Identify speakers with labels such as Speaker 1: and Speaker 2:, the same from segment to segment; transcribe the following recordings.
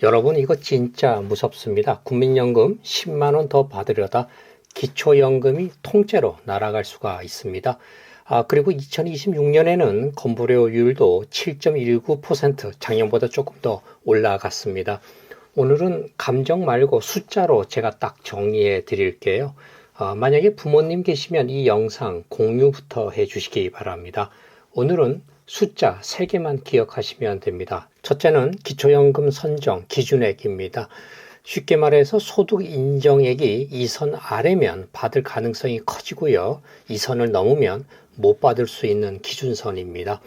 Speaker 1: 여러분 이거 진짜 무섭습니다. 국민연금 10만 원 더 받으려다 기초연금이 통째로 날아갈 수가 있습니다. 그리고 2026년에는 건보료율도 7.19% 작년보다 조금 더 올라갔습니다. 오늘은 감정 말고 숫자로 제가 딱 정리해 드릴게요. 만약에 부모님 계시면 이 영상 공유부터 해 주시기 바랍니다. 오늘은 숫자 3개만 기억하시면 됩니다. 첫째는 기초연금 선정 기준액입니다. 쉽게 말해서 소득 인정액이 이 선 아래면 받을 가능성이 커지고요. 이 선을 넘으면 못 받을 수 있는 기준선입니다.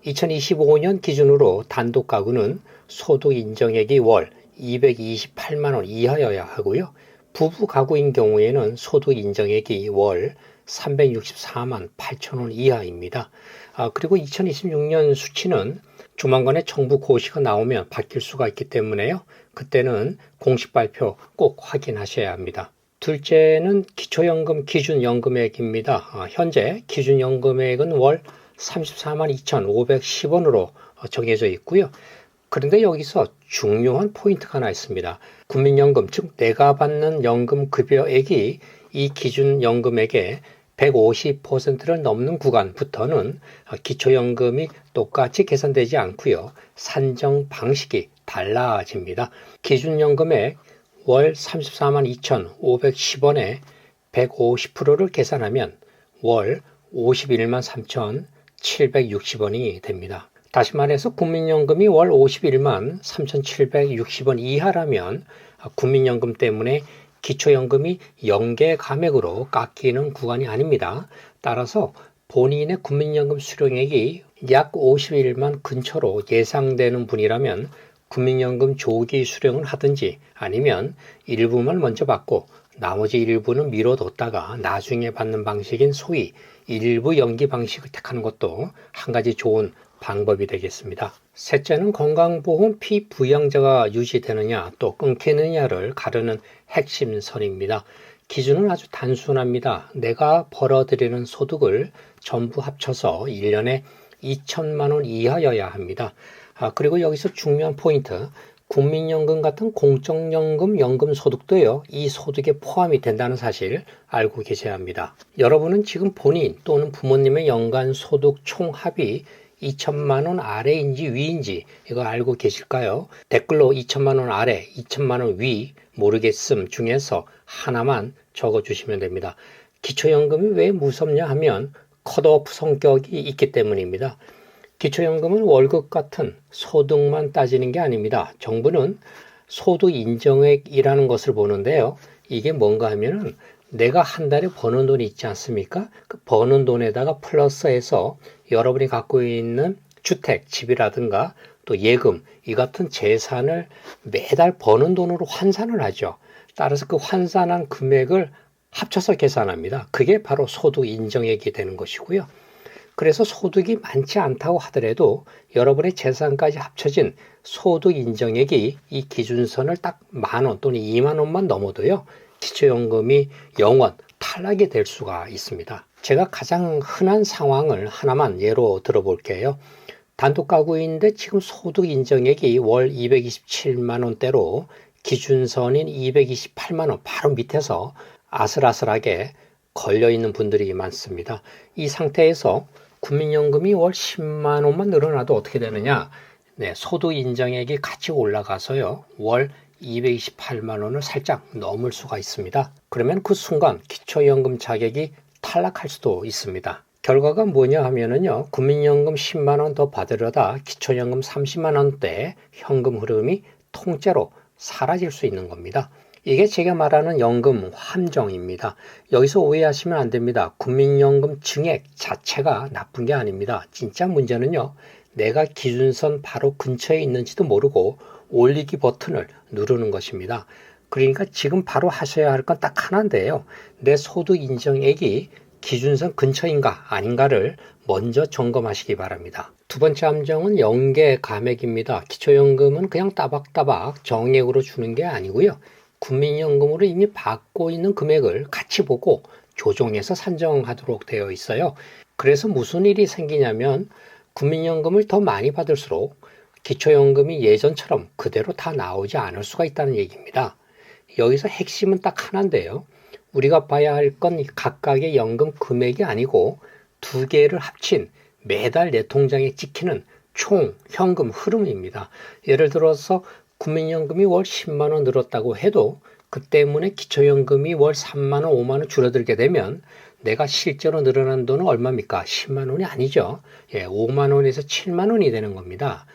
Speaker 1: 2025년 기준으로 단독 가구는 소득 인정액이 월 228만 원 이하여야 하고요. 부부 가구인 경우에는 소득 인정액이 월 364만 8천 원 이하입니다. 그리고 2026년 수치는 조만간에 정부 고시가 나오면 바뀔 수가 있기 때문에요. 그때는 공식 발표 꼭 확인하셔야 합니다. 둘째는 기초연금 기준연금액입니다. 현재 기준연금액은 월 34만 2,510원으로 정해져 있고요. 그런데 여기서 중요한 포인트가 하나 있습니다. 국민연금, 즉 내가 받는 연금급여액이 이 기준연금액의 150%를 넘는 구간부터는 기초연금이 똑같이 계산되지 않고요. 산정 방식이 달라집니다. 기준연금액 월 34만 2,510원에 150%를 계산하면 월 51만 3,760원이 됩니다. 다시 말해서 국민연금이 월 51만 3,760원 이하라면 국민연금 때문에 기초연금이 연계 감액으로 깎이는 구간이 아닙니다. 따라서 본인의 국민연금 수령액이 약 51만 근처로 예상되는 분이라면 국민연금 조기 수령을 하든지 아니면 일부만 먼저 받고 나머지 일부는 미뤄뒀다가 나중에 받는 방식인 소위 일부 연기 방식을 택하는 것도 한 가지 좋은 방법이 되겠습니다. 셋째는 건강보험 피부양자가 유지되느냐 또 끊기느냐를 가르는 핵심 선입니다. 기준은 아주 단순합니다. 내가 벌어들이는 소득을 전부 합쳐서 1년에 2천만 원 이하여야 합니다. 그리고 여기서 중요한 포인트, 국민연금 같은 공적연금 연금소득도요, 이 소득에 포함이 된다는 사실 알고 계셔야 합니다. 여러분은 지금 본인 또는 부모님의 연간 소득 총합이 2천만 원 아래인지 위인지 이거 알고 계실까요? 댓글로 2천만 원 아래, 2천만 원 위 모르겠음 중에서 하나만 적어주시면 됩니다. 기초연금이 왜 무섭냐 하면 컷오프 성격이 있기 때문입니다. 기초연금은 월급 같은 소득만 따지는 게 아닙니다. 정부는 소득 인정액이라는 것을 보는데요. 이게 뭔가 하면은 내가 한 달에 버는 돈이 있지 않습니까? 그 버는 돈에다가 플러스해서 여러분이 갖고 있는 주택, 집이라든가 또 예금, 이 같은 재산을 매달 버는 돈으로 환산을 하죠. 따라서 그 환산한 금액을 합쳐서 계산합니다. 그게 바로 소득 인정액이 되는 것이고요. 그래서 소득이 많지 않다고 하더라도 여러분의 재산까지 합쳐진 소득 인정액이 이 기준선을 딱 10,000원 또는 20,000원만 넘어도요. 기초연금이 영원 탈락이 될 수가 있습니다. 제가 가장 흔한 상황을 하나만 예로 들어볼게요. 단독 가구인데 지금 소득 인정액이 월 227만 원대로 기준선인 228만 원 바로 밑에서 아슬아슬하게 걸려있는 분들이 많습니다. 이 상태에서 국민연금이 월 10만 원만 늘어나도 어떻게 되느냐? 소득 인정액이 같이 올라가서요. 월 228만 원을 살짝 넘을 수가 있습니다. 그러면 그 순간 기초연금 자격이 탈락할 수도 있습니다. 결과가 뭐냐 하면은요. 국민연금 10만 원 더 받으려다 기초연금 30만 원대 현금 흐름이 통째로 사라질 수 있는 겁니다. 이게 제가 말하는 연금 함정입니다. 여기서 오해하시면 안 됩니다. 국민연금 증액 자체가 나쁜 게 아닙니다. 진짜 문제는요. 내가 기준선 바로 근처에 있는지도 모르고 올리기 버튼을 누르는 것입니다. 그러니까 지금 바로 하셔야 할 건 딱 하나인데요. 내 소득 인정액이 기준선 근처인가 아닌가를 먼저 점검하시기 바랍니다. 두 번째 함정은 연계 감액입니다. 기초연금은 그냥 따박따박 정액으로 주는 게 아니고요. 국민연금으로 이미 받고 있는 금액을 같이 보고 조정해서 산정하도록 되어 있어요. 그래서 무슨 일이 생기냐면 국민연금을 더 많이 받을수록 기초연금이 예전처럼 그대로 다 나오지 않을 수가 있다는 얘기입니다. 여기서 핵심은 딱 하나인데요. 우리가 봐야 할 건 각각의 연금 금액이 아니고 두 개를 합친 매달 내 통장에 찍히는 총 현금 흐름입니다. 예를 들어서 국민연금이 월 10만 원 늘었다고 해도 그 때문에 기초연금이 월 3만 원, 5만 원 줄어들게 되면 내가 실제로 늘어난 돈은 얼마입니까? 10만 원이 아니죠. 5만 원에서 7만 원이 되는 겁니다.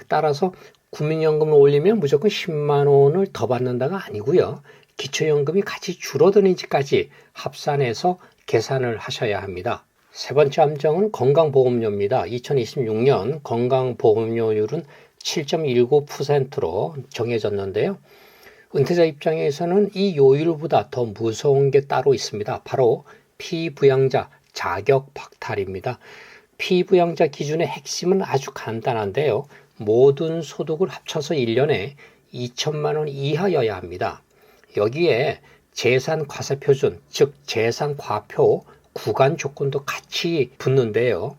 Speaker 1: 따라서 국민연금을 올리면 무조건 10만 원을 더 받는다가 아니고요. 기초연금이 같이 줄어드는지까지 합산해서 계산을 하셔야 합니다. 세 번째 함정은 건강보험료입니다. 2026년 건강보험료율은 7.19%로 정해졌는데요. 은퇴자 입장에서는 이 요율보다 더 무서운 게 따로 있습니다. 바로 피부양자 자격 박탈입니다. 피부양자 기준의 핵심은 아주 간단한데요. 모든 소득을 합쳐서 1년에 2천만 원 이하여야 합니다. 여기에 재산과세표준, 즉 재산과표 구간 조건도 같이 붙는데요.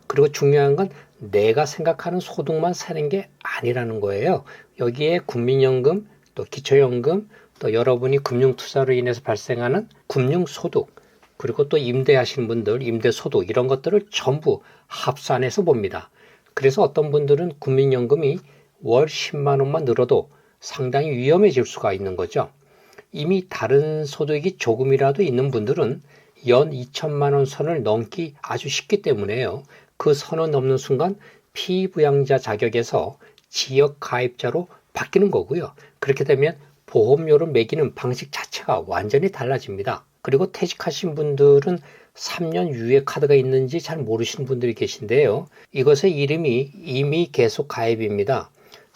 Speaker 1: 그리고 중요한 건 내가 생각하는 소득만 세는 게 아니라는 거예요. 여기에 국민연금, 또 기초연금, 또 여러분이 금융투자로 인해서 발생하는 금융소득, 그리고 또 임대하시는 분들, 임대소득 이런 것들을 전부 합산해서 봅니다. 그래서 어떤 분들은 국민연금이 월 10만 원만 늘어도 상당히 위험해질 수가 있는 거죠. 이미 다른 소득이 조금이라도 있는 분들은 연 2천만 원 선을 넘기 아주 쉽기 때문에요. 그 선을 넘는 순간 피부양자 자격에서 지역 가입자로 바뀌는 거고요. 그렇게 되면 보험료를 매기는 방식 자체가 완전히 달라집니다. 그리고 퇴직하신 분들은 3년 유예 카드가 있는지 잘 모르시는 분들이 계신데요. 이것의 이름이 임의 계속 가입입니다.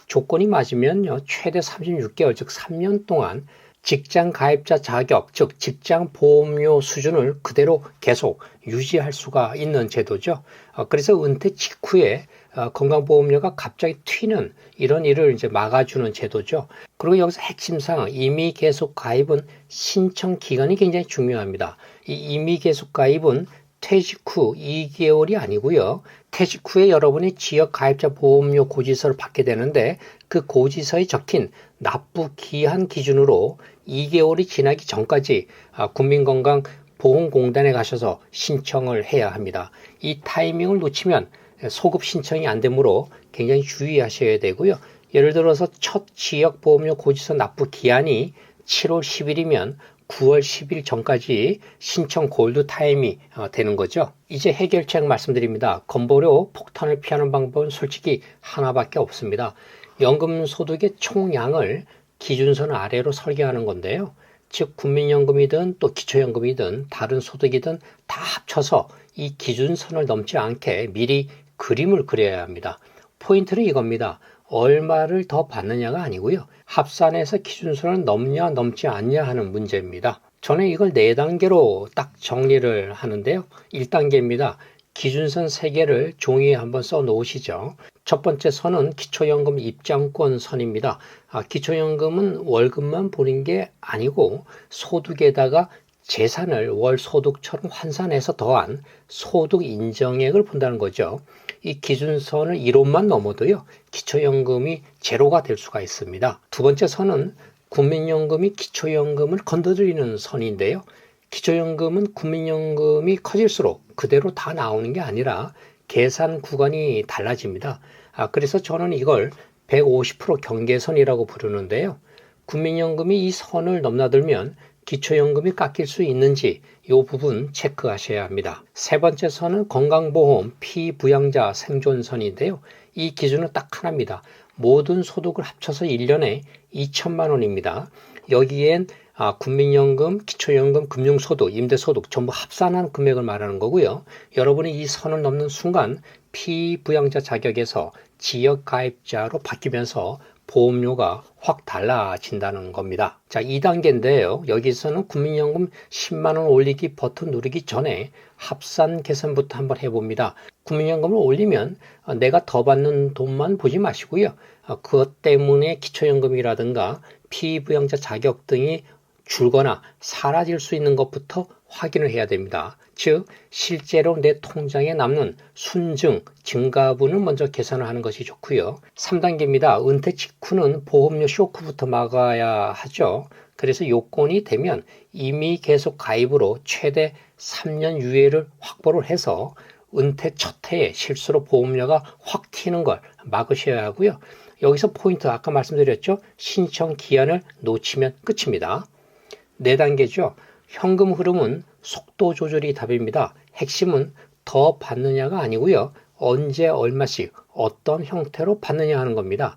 Speaker 1: 조건이 맞으면요, 최대 36개월, 즉 3년 동안 직장 가입자 자격, 즉 직장 보험료 수준을 그대로 계속 유지할 수가 있는 제도죠. 그래서 은퇴 직후에 건강보험료가 갑자기 튀는 이런 일을 이제 막아주는 제도죠. 그리고 여기서 핵심상 임의 계속 가입은 신청 기간이 굉장히 중요합니다. 이 임의 계속 가입은 퇴직 후 2개월이 아니고요. 퇴직 후에 여러분이 지역 가입자 보험료 고지서를 받게 되는데 그 고지서에 적힌 납부 기한 기준으로 2개월이 지나기 전까지 국민건강보험공단에 가셔서 신청을 해야 합니다. 이 타이밍을 놓치면 소급 신청이 안 되므로 굉장히 주의하셔야 되고요. 예를 들어서 첫 지역보험료 고지서 납부 기한이 7월 10일이면 9월 10일 전까지 신청 골드 타임이 되는 거죠. 이제 해결책 말씀드립니다. 건보료 폭탄을 피하는 방법은 솔직히 하나밖에 없습니다. 연금 소득의 총량을 기준선 아래로 설계하는 건데요. 즉 국민연금이든 또 기초연금이든 다른 소득이든 다 합쳐서 이 기준선을 넘지 않게 미리 그림을 그려야 합니다. 포인트는 이겁니다. 얼마를 더 받느냐가 아니고요. 합산해서 기준선을 넘냐 넘지 않냐 하는 문제입니다. 저는 이걸 4단계로 딱 정리를 하는데요. 1단계입니다. 기준선 3개를 종이에 한번 써 놓으시죠. 첫 번째 선은 기초연금 입장권 선입니다. 기초연금은 월급만 보는 게 아니고 소득에다가 재산을 월 소득처럼 환산해서 더한 소득 인정액을 본다는 거죠. 이 기준선을 1호만 넘어도요, 기초연금이 제로가 될 수가 있습니다. 두 번째 선은 국민연금이 기초연금을 건드리는 선인데요. 기초연금은 국민연금이 커질수록 그대로 다 나오는 게 아니라 계산 구간이 달라집니다. 그래서 저는 이걸 150% 경계선이라고 부르는데요. 국민연금이 이 선을 넘나들면 기초연금이 깎일 수 있는지 이 부분 체크하셔야 합니다. 세 번째 선은 건강보험 피부양자 생존선인데요. 이 기준은 딱 하나입니다. 모든 소득을 합쳐서 1년에 2천만 원입니다. 여기엔 국민연금, 기초연금, 금융소득, 임대소득 전부 합산한 금액을 말하는 거고요. 여러분이 이 선을 넘는 순간 피부양자 자격에서 지역가입자로 바뀌면서 보험료가 확 달라진다는 겁니다. 자, 2단계인데요. 여기서는 국민연금 10만 원 올리기 버튼 누르기 전에 합산 계산부터 한번 해봅니다. 국민연금을 올리면 내가 더 받는 돈만 보지 마시고요. 그것 때문에 기초연금이라든가 피부양자 자격 등이 줄거나 사라질 수 있는 것부터 확인을 해야 됩니다. 즉 실제로 내 통장에 남는 순증, 증가분을 먼저 계산을 하는 것이 좋고요. 3단계입니다. 은퇴 직후는 보험료 쇼크부터 막아야 하죠. 그래서 요건이 되면 이미 계속 가입으로 최대 3년 유예를 확보를 해서 은퇴 첫 해에 실수로 보험료가 확 튀는 걸 막으셔야 하고요. 여기서 포인트 아까 말씀드렸죠. 신청 기한을 놓치면 끝입니다. 4단계죠. 현금 흐름은 속도 조절이 답입니다. 핵심은 더 받느냐가 아니고요. 언제 얼마씩 어떤 형태로 받느냐 하는 겁니다.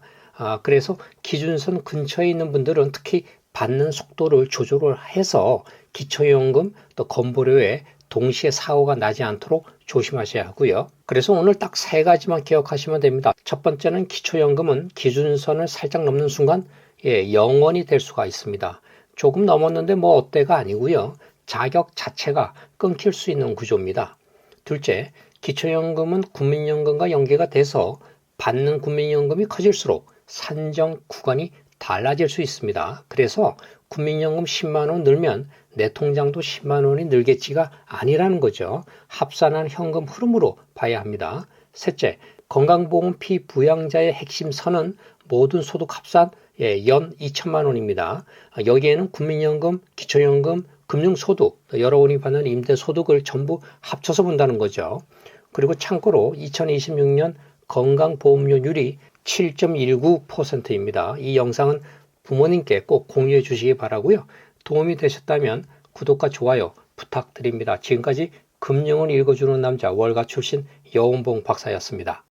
Speaker 1: 그래서 기준선 근처에 있는 분들은 특히 받는 속도를 조절을 해서 기초연금 또 건보료에 동시에 사고가 나지 않도록 조심하셔야 하고요. 그래서 오늘 딱 3가지만 기억하시면 됩니다. 첫 번째는 기초연금은 기준선을 살짝 넘는 순간 0원이 될 수가 있습니다. 조금 넘었는데 뭐 어때가 아니고요. 자격 자체가 끊길 수 있는 구조입니다. 둘째, 기초연금은 국민연금과 연계가 돼서 받는 국민연금이 커질수록 산정 구간이 달라질 수 있습니다. 그래서 국민연금 10만 원 늘면 내 통장도 10만 원이 늘겠지가 아니라는 거죠. 합산한 현금 흐름으로 봐야 합니다. 셋째, 건강보험 피부양자의 핵심 선은 모든 소득 합산 연 2천만 원입니다. 여기에는 국민연금, 기초연금, 금융소득, 여러분이 받는 임대소득을 전부 합쳐서 본다는 거죠. 그리고 참고로 2026년 건강보험료율이 7.19%입니다. 이 영상은 부모님께 꼭 공유해 주시기 바라고요. 도움이 되셨다면 구독과 좋아요 부탁드립니다. 지금까지 금융을 읽어주는 남자 월가 출신 여운봉 박사였습니다.